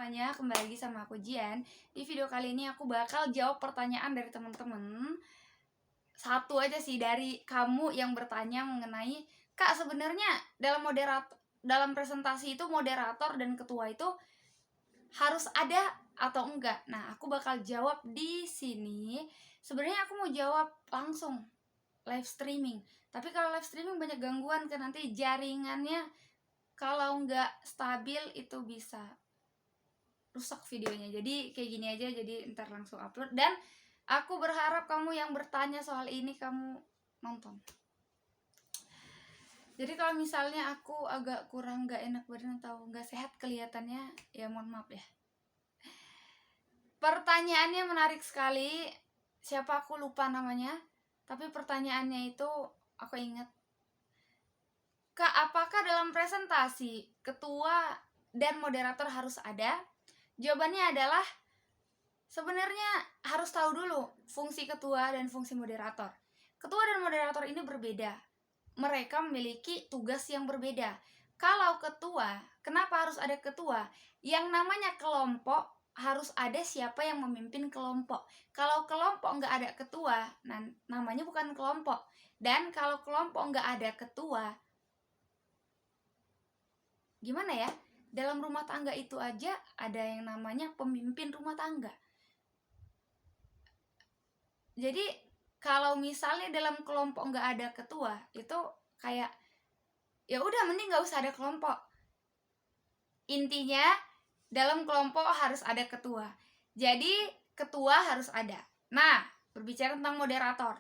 semuanya, kembali lagi sama aku Jian. Di video kali ini aku bakal jawab pertanyaan dari teman-teman. Satu aja sih dari kamu yang bertanya mengenai, Kak, sebenarnya dalam presentasi itu moderator dan ketua itu harus ada atau enggak? Nah, aku bakal jawab di sini. Sebenarnya aku mau jawab langsung live streaming. Tapi kalau live streaming banyak gangguan kan, nanti jaringannya kalau nggak stabil itu bisa rusak videonya. Jadi kayak gini aja, jadi ntar langsung upload. Dan aku berharap kamu yang bertanya soal ini kamu nonton. Jadi kalau misalnya aku agak kurang nggak enak badan atau nggak sehat kelihatannya, ya mohon maaf ya. Pertanyaannya menarik sekali. Siapa aku lupa namanya, tapi pertanyaannya itu aku ingat. Kak, apakah dalam presentasi ketua dan moderator harus ada? Jawabannya adalah sebenarnya harus tahu dulu fungsi ketua dan fungsi moderator. Ketua dan moderator ini berbeda. Mereka memiliki tugas yang berbeda. Kalau ketua, kenapa harus ada ketua? Yang namanya kelompok harus ada siapa yang memimpin kelompok. Kalau kelompok nggak ada ketua, namanya bukan kelompok. Dan kalau kelompok nggak ada ketua, gimana ya? Dalam rumah tangga itu aja ada yang namanya pemimpin rumah tangga. Jadi kalau misalnya dalam kelompok nggak ada ketua, itu kayak ya udah mending nggak usah ada kelompok. Intinya dalam kelompok harus ada ketua. Jadi ketua harus ada. Nah, berbicara tentang moderator.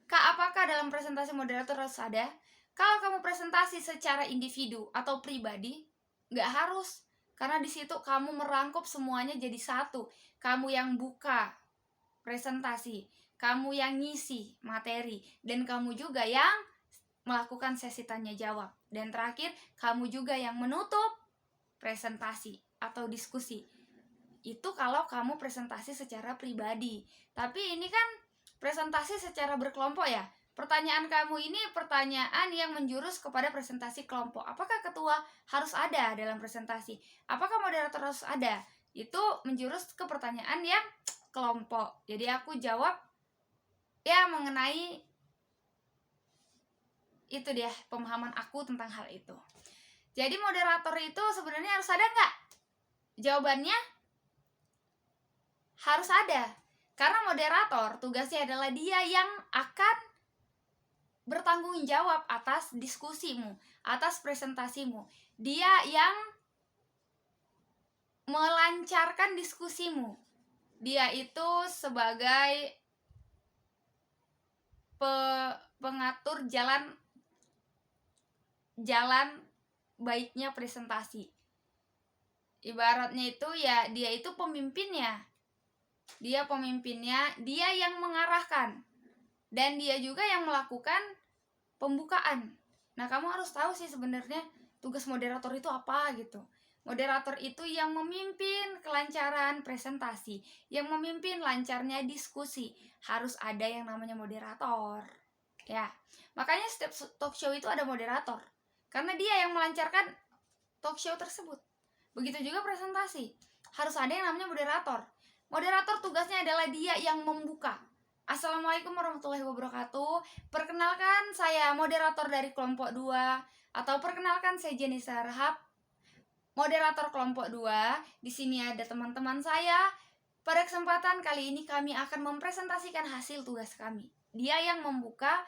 Kak, apakah dalam presentasi moderator harus ada? Kalau kamu presentasi secara individu atau pribadi, nggak harus. Karena di situ kamu merangkup semuanya jadi satu. Kamu yang buka presentasi, kamu yang ngisi materi, dan kamu juga yang melakukan sesi tanya jawab. Dan terakhir, kamu juga yang menutup presentasi atau diskusi. Itu kalau kamu presentasi secara pribadi. Tapi ini kan presentasi secara berkelompok ya. Pertanyaan kamu ini pertanyaan yang menjurus kepada presentasi kelompok. Apakah ketua harus ada dalam presentasi? Apakah moderator harus ada? Itu menjurus ke pertanyaan yang kelompok. Jadi aku jawab ya mengenai itu dia pemahaman aku tentang hal itu. Jadi moderator itu sebenarnya harus ada nggak? Jawabannya harus ada. Karena moderator tugasnya adalah dia yang akan bertanggung jawab atas diskusimu, atas presentasimu. Dia yang melancarkan diskusimu. Dia itu sebagai pengatur jalan baiknya presentasi. Ibaratnya itu ya dia itu pemimpinnya. Dia yang mengarahkan. Dan dia juga yang melakukan pembukaan. Nah, kamu harus tahu sih sebenarnya tugas moderator itu apa gitu. Moderator itu yang memimpin kelancaran presentasi, yang memimpin lancarnya diskusi. Harus ada yang namanya moderator. Ya, makanya setiap talk show itu ada moderator. Karena dia yang melancarkan talk show tersebut. Begitu juga presentasi. Harus ada yang namanya moderator. Moderator tugasnya adalah dia yang membuka. Assalamualaikum warahmatullahi wabarakatuh. Perkenalkan, saya moderator dari kelompok 2. Atau perkenalkan, saya Jenisa Rahab, moderator kelompok 2. Di sini ada teman-teman saya. Pada kesempatan kali ini kami akan mempresentasikan hasil tugas kami. Dia yang membuka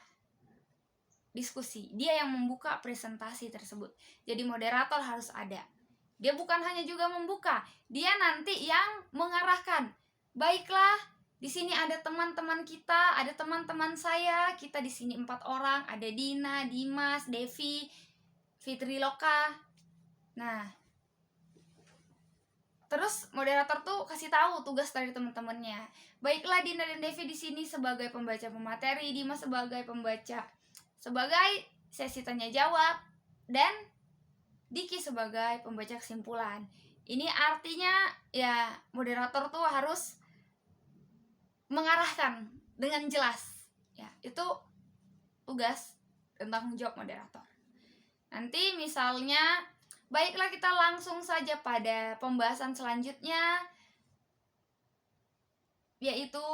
diskusi, dia yang membuka presentasi tersebut. Jadi moderator harus ada. Dia bukan hanya juga membuka, dia nanti yang mengarahkan. Baiklah, di sini ada teman-teman kita, ada teman-teman saya. Kita di sini 4 orang, ada Dina, Dimas, Devi, Fitri Loka. Nah, terus moderator tuh kasih tahu tugas dari teman-temannya. Baiklah, Dina dan Devi di sini sebagai pembaca pemateri, Dimas sebagai pembaca sebagai sesi tanya jawab, dan Diki sebagai pembaca kesimpulan. Ini artinya ya moderator tuh harus mengarahkan dengan jelas. Ya, itu tugas dan tanggung jawab moderator. Nanti misalnya Baiklah, kita langsung saja pada pembahasan selanjutnya, yaitu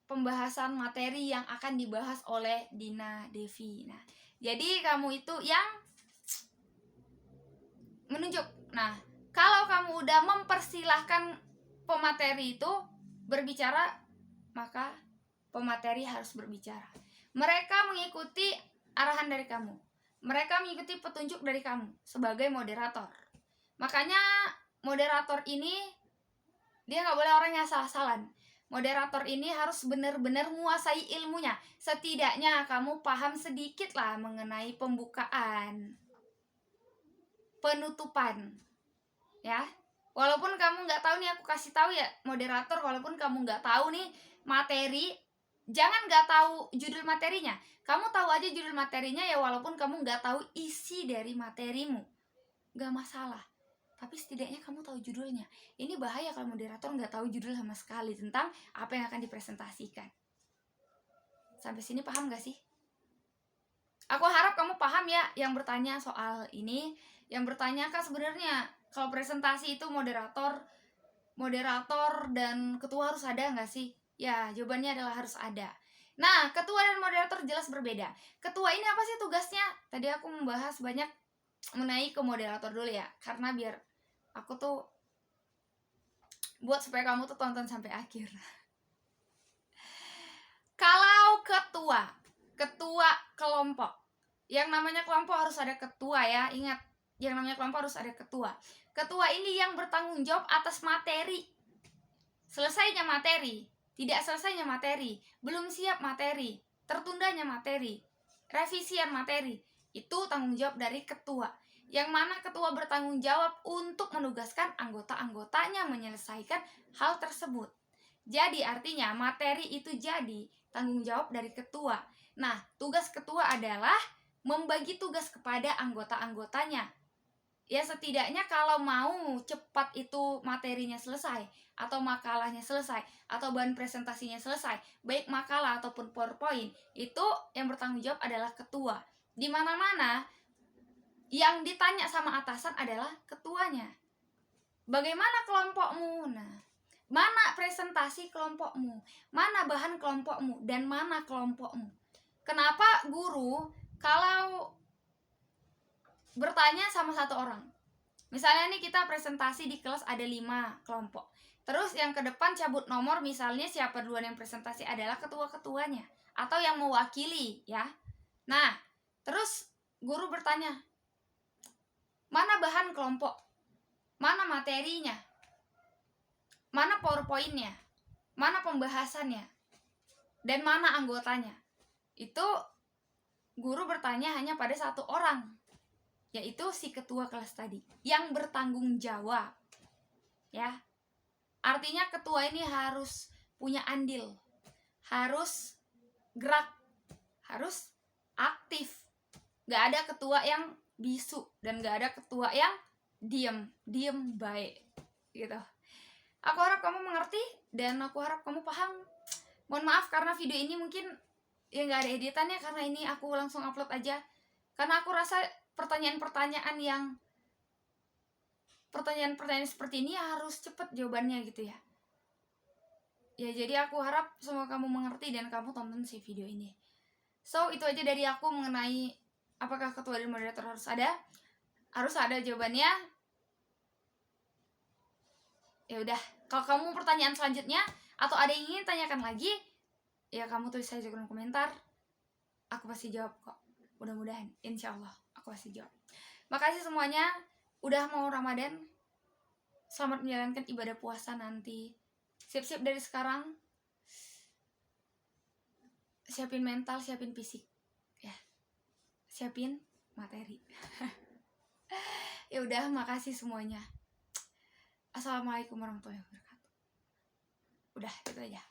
pembahasan materi yang akan dibahas oleh Dina Devi. Nah, jadi kamu itu yang menunjuk. Nah, kalau kamu udah mempersilahkan pemateri itu berbicara, maka pemateri harus berbicara. Mereka mengikuti arahan dari kamu. Mereka mengikuti petunjuk dari kamu sebagai moderator. Makanya moderator ini dia nggak boleh orang yang salah-salan. Moderator ini harus benar-benar menguasai ilmunya. Setidaknya kamu paham sedikit lah mengenai pembukaan, penutupan, ya. Walaupun kamu nggak tahu nih, aku kasih tahu ya moderator, walaupun kamu nggak tahu nih materi, jangan nggak tahu judul materinya. Kamu tahu aja judul materinya ya, walaupun kamu nggak tahu isi dari materimu, nggak masalah. Tapi setidaknya kamu tahu judulnya. Ini bahaya kalau moderator nggak tahu judul sama sekali tentang apa yang akan dipresentasikan. Sampai sini paham gak sih? Aku harap kamu paham ya yang bertanya soal ini. Yang bertanya kan sebenarnya kalau presentasi itu moderator dan ketua harus ada nggak sih? Ya, jawabannya adalah harus ada. Nah, ketua dan moderator jelas berbeda. Ketua ini apa sih tugasnya? Tadi aku membahas banyak mengenai ke moderator dulu ya, karena biar aku tuh buat supaya kamu tuh tonton sampai akhir. Kalau ketua kelompok, yang namanya kelompok harus ada ketua ya. Ingat, yang namanya kelompok harus ada ketua. Ketua ini yang bertanggung jawab atas materi. Selesainya materi, tidak selesainya materi, belum siap materi, tertundanya materi, revisian materi, itu tanggung jawab dari ketua. Yang mana ketua bertanggung jawab untuk menugaskan anggota-anggotanya menyelesaikan hal tersebut. Jadi artinya materi itu jadi tanggung jawab dari ketua. Nah, tugas ketua adalah membagi tugas kepada anggota-anggotanya. Ya setidaknya kalau mau cepat itu materinya selesai, atau makalahnya selesai, atau bahan presentasinya selesai, baik makalah ataupun PowerPoint, itu yang bertanggung jawab adalah ketua. Di mana-mana yang ditanya sama atasan adalah ketuanya. Bagaimana kelompokmu? Nah, mana presentasi kelompokmu? Mana bahan kelompokmu? Dan mana kelompokmu? Kenapa guru kalau bertanya sama satu orang, misalnya nih kita presentasi di kelas ada 5 kelompok, terus yang ke depan cabut nomor, misalnya siapa duluan yang presentasi adalah ketua-ketuanya atau yang mewakili ya. Nah, terus guru bertanya, mana bahan kelompok, mana materinya, mana PowerPoint-nya, mana pembahasannya, dan mana anggotanya. Itu guru bertanya hanya pada satu orang, yaitu si ketua kelas tadi yang bertanggung jawab ya. Artinya ketua ini harus punya andil, harus gerak, harus aktif. Gak ada ketua yang bisu dan gak ada ketua yang diem baik gitu. Aku harap kamu mengerti dan aku harap kamu paham. Mohon maaf karena video ini mungkin ya gak ada editannya, karena ini aku langsung upload aja, karena aku rasa pertanyaan-pertanyaan seperti ini harus cepet jawabannya gitu ya. Ya jadi aku harap semua kamu mengerti dan kamu tonton si video ini. So itu aja dari aku mengenai apakah ketua dan moderator harus ada. Harus ada jawabannya. Ya udah, kalau kamu pertanyaan selanjutnya atau ada yang ingin tanyakan lagi, ya kamu tulis saja kolom komentar. Aku pasti jawab kok. Mudah-mudahan, insya Allah aku pasti jawab. Makasih semuanya udah mau Ramadan. Selamat menjalankan ibadah puasa nanti. Siap-siap dari sekarang. Siapin mental, siapin fisik. Ya. Siapin materi. Ya udah, makasih semuanya. Assalamualaikum warahmatullahi wabarakatuh. Udah, itu aja.